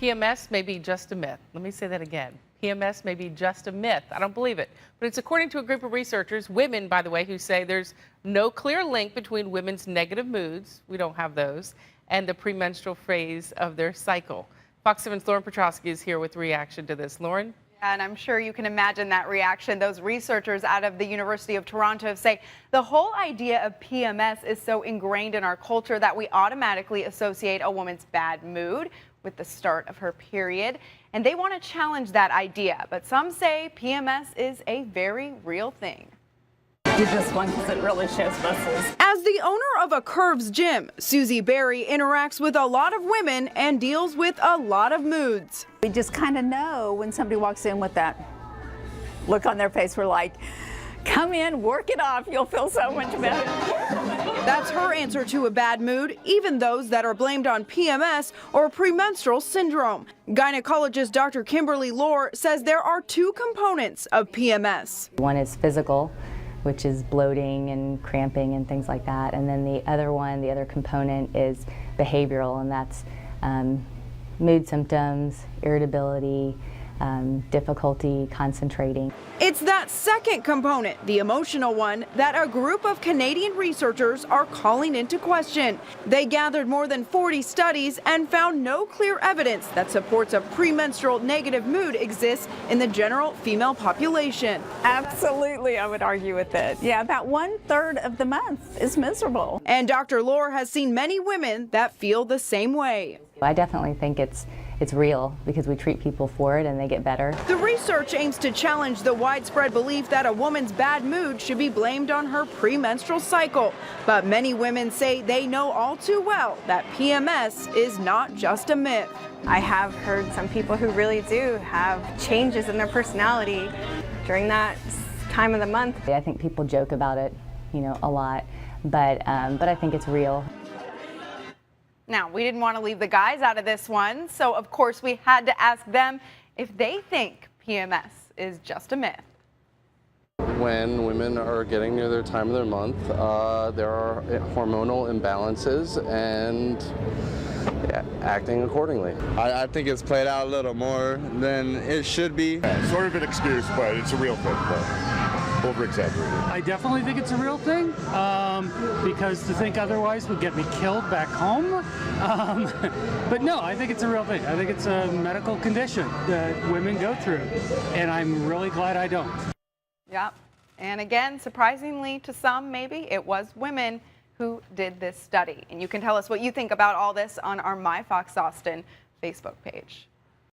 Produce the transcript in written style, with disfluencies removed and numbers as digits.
PMS may be just a myth. Let me say that again. PMS may be just a myth. I don't believe it. But it's according to a group of researchers, women, by the way, who say there's no clear link between women's negative moods, we don't have those, and the premenstrual phase of their cycle. Fox 7's Lauren Petrosky is here with reaction to this. Lauren? And I'm sure you can imagine that reaction. Those researchers out of the University of Toronto say the whole idea of PMS is so ingrained in our culture that we automatically associate a woman's bad mood with the start of her period. And they want to challenge that idea. But some say PMS is a very real thing. Do this one because it really shows muscles. As the owner of a Curves gym, Susie Berry interacts with a lot of women and deals with a lot of moods. We just kind of know when somebody walks in with that look on their face, we're like, come in, work it off, you'll feel so much better. That's her answer to a bad mood, even those that are blamed on PMS or premenstrual syndrome. Gynecologist Dr. Kimberly Lohr says there are two components of PMS. One is physical, which is bloating and cramping and things like that. And then the other component is behavioral, and that's mood symptoms, irritability, difficulty concentrating. It's that second component, the emotional one, that a group of Canadian researchers are calling into question. They gathered more than 40 studies and found no clear evidence that supports a premenstrual negative mood exists in the general female population. Absolutely, I would argue with it. Yeah, about 1/3 of the month is miserable. And Dr. Lohr has seen many women that feel the same way. I definitely think it's real because we treat people for it and they get better. The research aims to challenge the widespread belief that a woman's bad mood should be blamed on her premenstrual cycle. But many women say they know all too well that PMS is not just a myth. I have heard some people who really do have changes in their personality during that time of the month. I think people joke about it, a lot, but I think it's real. Now, we didn't want to leave the guys out of this one, so of course we had to ask them if they think PMS is just a myth. When women are getting near their time of their month, there are hormonal imbalances and acting accordingly. I think it's played out a little more than it should be. Yeah, sort of an excuse, but it's a real thing, but over-exaggerated. I definitely think it's a real thing, because to think otherwise would get me killed back home. But no, I think it's a real thing. I think it's a medical condition that women go through, and I'm really glad I don't. Yep. And again, surprisingly to some, maybe, it was women who did this study. And you can tell us what you think about all this on our My Fox Austin Facebook page.